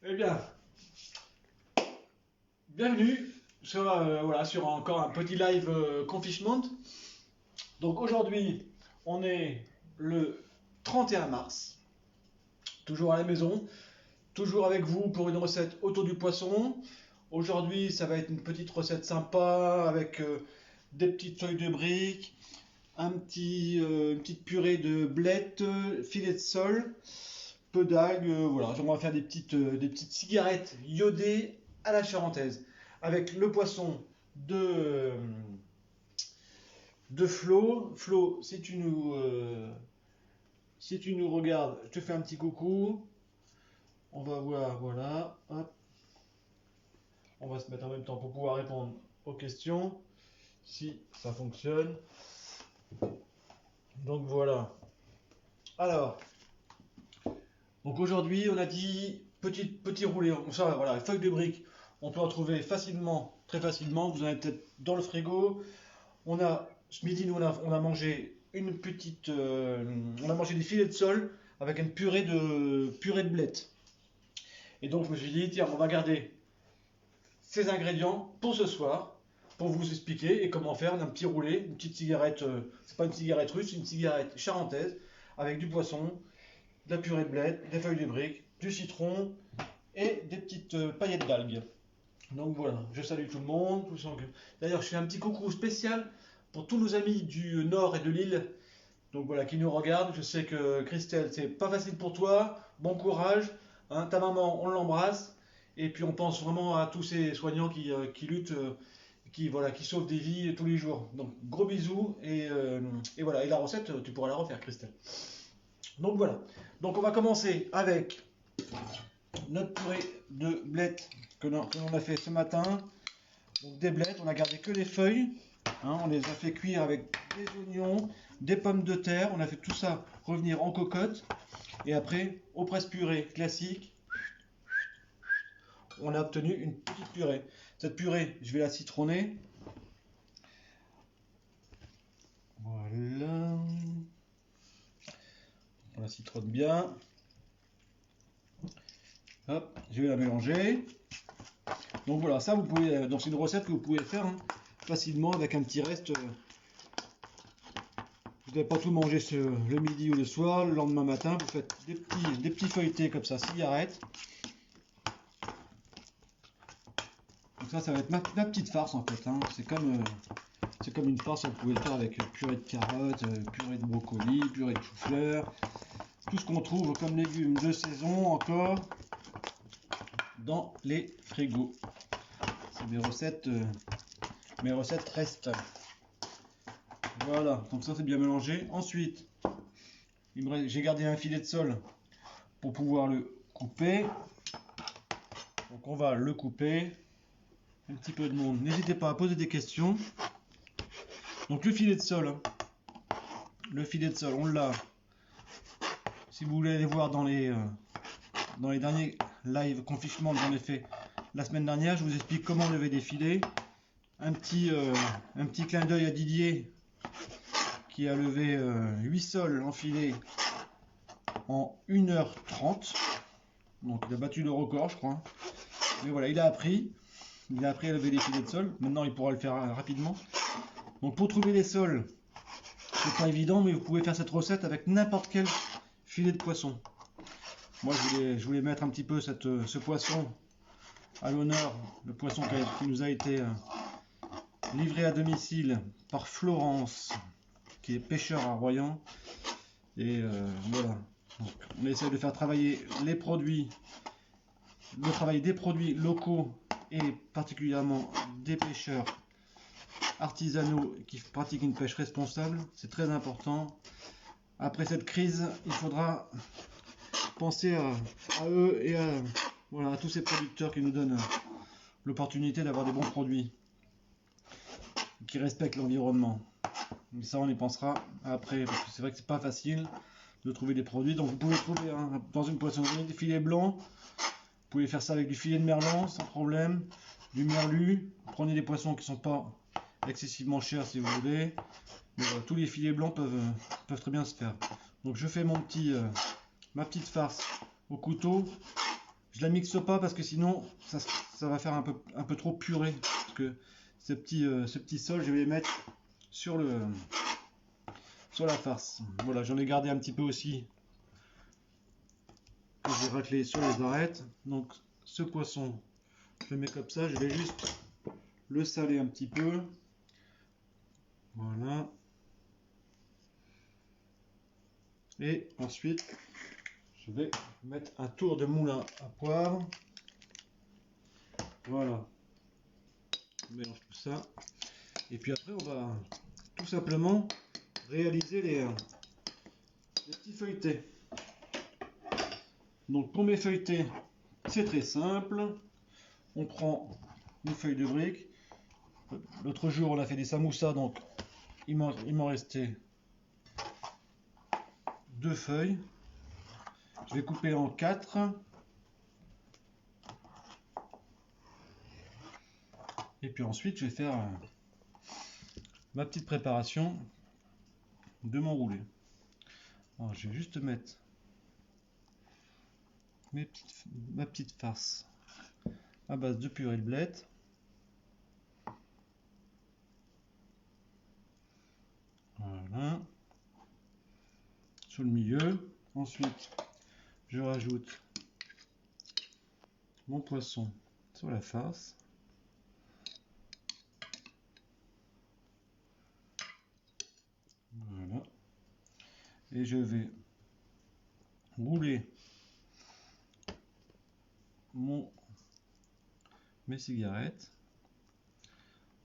Eh bien, bienvenue sur, sur encore un petit live Confishment. Donc aujourd'hui, on est le 31 mars, toujours à la maison, toujours avec vous pour une recette autour du poisson. Aujourd'hui, ça va être une petite recette sympa avec des petites feuilles de briques, une petite purée de blettes, filet de sole, peu d'algues, voilà. On va faire des petites cigarettes iodées à la charentaise avec le poisson de Flo. Flo, si tu nous regardes, je te fais un petit coucou. On va voir, voilà, hop. On va se mettre en même temps pour pouvoir répondre aux questions, si ça fonctionne. Donc voilà. Alors, donc aujourd'hui, on a dit petit roulé. Ça, voilà, feuille de briques, on peut en trouver facilement, très facilement. Vous en avez peut-être dans le frigo. On a ce midi, nous, on a mangé on a mangé des filets de sole avec une purée de blettes. Et donc, je me suis dit, tiens, on va garder ces ingrédients pour ce soir, pour vous expliquer et comment faire un petit roulé, une petite cigarette. C'est pas une cigarette russe, c'est une cigarette charentaise avec du poisson, de la purée de blettes, des feuilles de briques, du citron et des petites paillettes d'algues. Donc voilà, je salue tout le monde. D'ailleurs, je fais un petit coucou spécial pour tous nos amis du nord et de l'île. Donc voilà, qui nous regardent. Je sais que Christelle, c'est pas facile pour toi. Bon courage. Hein, ta maman, on l'embrasse. Et puis on pense vraiment à tous ces soignants qui luttent, qui sauvent des vies tous les jours. Donc gros bisous et voilà. Et la recette, tu pourras la refaire, Christelle. Donc voilà. Donc on va commencer avec notre purée de blettes que l'on a fait ce matin. Donc des blettes, on a gardé que les feuilles. Hein, on les a fait cuire avec des oignons, des pommes de terre. On a fait tout ça revenir en cocotte. Et après, au presse-purée classique, on a obtenu une petite purée. Cette purée, je vais la citronner. Voilà. On la citronne bien. Hop, je vais la mélanger. Donc voilà, ça vous pouvez, donc c'est une recette que vous pouvez faire facilement avec un petit reste. Vous n'avez pas tout manger le midi ou le soir, le lendemain matin, vous faites des petits feuilletés comme ça, cigarettes. Donc ça va être ma petite farce en fait. Hein. C'est comme une farce, vous pouvez le faire avec purée de carottes, purée de brocoli, purée de chou-fleur, tout ce qu'on trouve comme légumes de saison encore dans les frigos. C'est mes recettes restent. Voilà, donc ça c'est bien mélangé. Ensuite, j'ai gardé un filet de sole pour pouvoir le couper. Donc on va le couper. Un petit peu de monde. N'hésitez pas à poser des questions. Donc le filet de sole, on l'a. Si vous voulez aller voir dans les derniers live Confishment que j'en ai fait la semaine dernière, je vous explique comment lever des filets. Un petit clin d'œil à Didier qui a levé 8 sols en filet en 1h30. Donc il a battu le record, je crois. Mais voilà, il a appris à lever des filets de sol. Maintenant, il pourra le faire rapidement. Donc pour trouver les sols, c'est pas évident, mais vous pouvez faire cette recette avec n'importe quel filet de poisson. Moi, je voulais mettre un petit peu ce poisson à l'honneur, le poisson qui nous a été livré à domicile par Florence, qui est pêcheur à Royan. Et voilà. Donc, on essaie de faire travailler les produits, le travail des produits locaux et particulièrement des pêcheurs artisanaux qui pratiquent une pêche responsable. C'est très important. Après cette crise, il faudra penser à eux et à tous ces producteurs qui nous donnent l'opportunité d'avoir des bons produits qui respectent l'environnement. Mais ça, on y pensera après, parce que c'est vrai que c'est pas facile de trouver des produits. Donc vous pouvez trouver dans une poissonnerie des filets blancs. Vous pouvez faire ça avec du filet de merlan sans problème, du merlu. Prenez des poissons qui sont pas excessivement chers si vous voulez. Mais voilà, tous les filets blancs peuvent très bien se faire. Donc je fais ma petite farce au couteau. Je la mixe pas parce que sinon ça va faire un peu trop purée. Parce que ce petit sol, je vais les mettre sur la farce. Voilà, j'en ai gardé un petit peu aussi que j'ai raclé sur les arêtes. Donc ce poisson, je le mets comme ça. Je vais juste le saler un petit peu. Voilà. Et ensuite, je vais mettre un tour de moulin à poivre. Voilà. On mélange tout ça. Et puis après, on va tout simplement réaliser les petits feuilletés. Donc pour mes feuilletés, c'est très simple. On prend une feuille de brique. L'autre jour, on a fait des samoussas, donc il m'en restait 2 feuilles. Je vais couper en 4. Et puis ensuite, je vais faire ma petite préparation de mon roulé. Alors, je vais juste mettre ma petite farce à base de purée de blettes. Voilà. Sur le milieu. Ensuite, je rajoute mon poisson sur la farce. Voilà. Et je vais rouler mes cigarettes.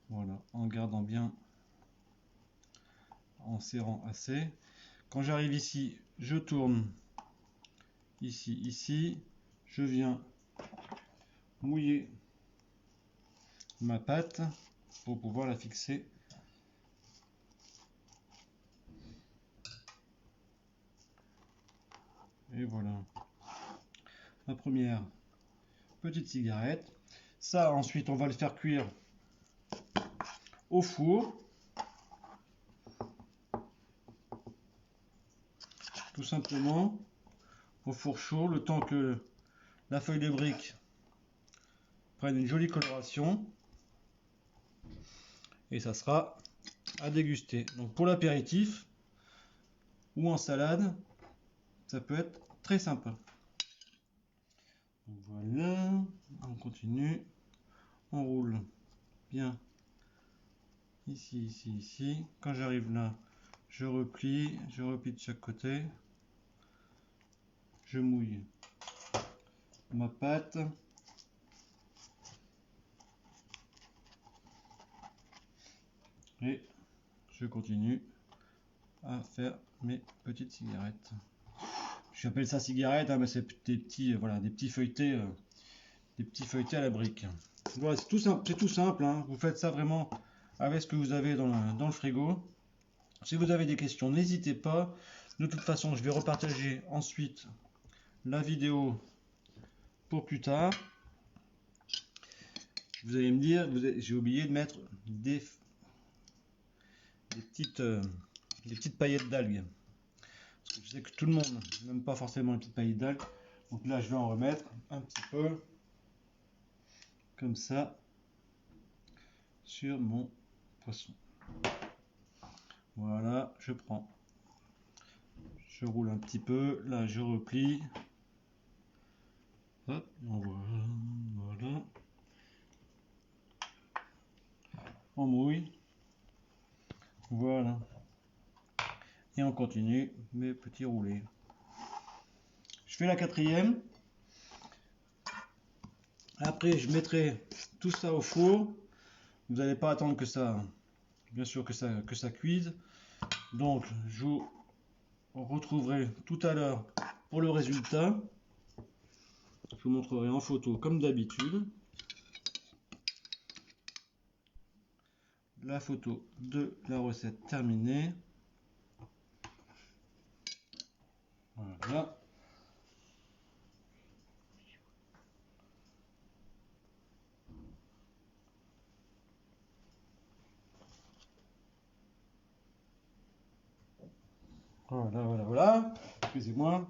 Voilà, en gardant bien, en serrant assez. Quand j'arrive ici, je tourne ici. Je viens mouiller ma pâte pour pouvoir la fixer. Et voilà, ma première petite cigarette. Ça, ensuite, on va le faire cuire au four. Tout simplement, au four chaud, le temps que la feuille de brique prenne une jolie coloration. Et ça sera à déguster. Donc pour l'apéritif ou en salade, ça peut être très sympa. Donc voilà, on continue, on roule bien ici. Quand j'arrive là, je replie de chaque côté, je mouille ma pâte. Et je continue à faire mes petites cigarettes. J'appelle ça cigarette, hein, mais c'est des petits, voilà, des petits feuilletés à la brique. Voilà, c'est tout simple, hein. Vous faites ça vraiment avec ce que vous avez dans le frigo. Si vous avez des questions, n'hésitez pas. De toute façon, je vais repartager ensuite la vidéo pour plus tard. Vous allez me dire, j'ai oublié de mettre des petites paillettes d'algues. Parce que je sais que tout le monde n'aime pas forcément les petites paillettes d'algues. Donc là, je vais en remettre un petit peu. Comme ça. Sur mon poisson. Voilà, je prends. Je roule un petit peu. Là, je replie. Hop, voilà. On mouille. Voilà. Et on continue mes petits roulés. Je fais la 4e. Après, je mettrai tout ça au four. Vous n'allez pas attendre que ça, bien sûr que ça cuise. Donc, je vous retrouverai tout à l'heure pour le résultat. Je vous montrerai en photo comme d'habitude. La photo de la recette terminée. Voilà. Voilà. Excusez-moi.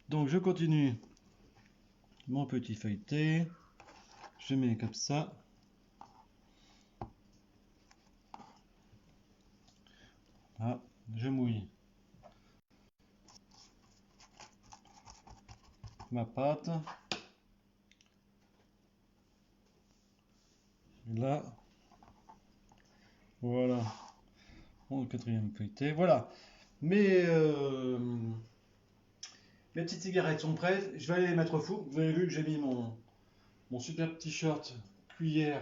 Donc je continue mon petit feuilleté. Je mets comme ça. Là, je mouille ma pâte. Et là, voilà. Mon quatrième feuilleté. Voilà. Mes petites cigarettes sont prêtes. Je vais aller les mettre au four. Vous avez vu que j'ai mis mon superbe t-shirt cuillère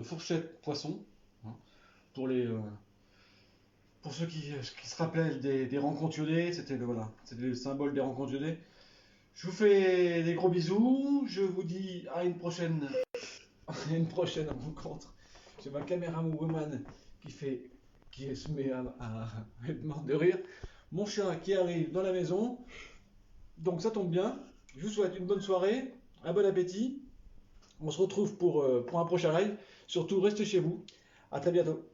fourchette poisson. Hein, pour ceux qui se rappellent des rencontres iodées, c'était voilà, le symbole des rencontres iodées. Je vous fais des gros bisous. Je vous dis à une prochaine rencontre. J'ai ma caméra woman qui se met à être mort de rire. Mon chien qui arrive dans la maison. Donc ça tombe bien. Je vous souhaite une bonne soirée, un bon appétit. On se retrouve pour un prochain live. Surtout, restez chez vous. À très bientôt.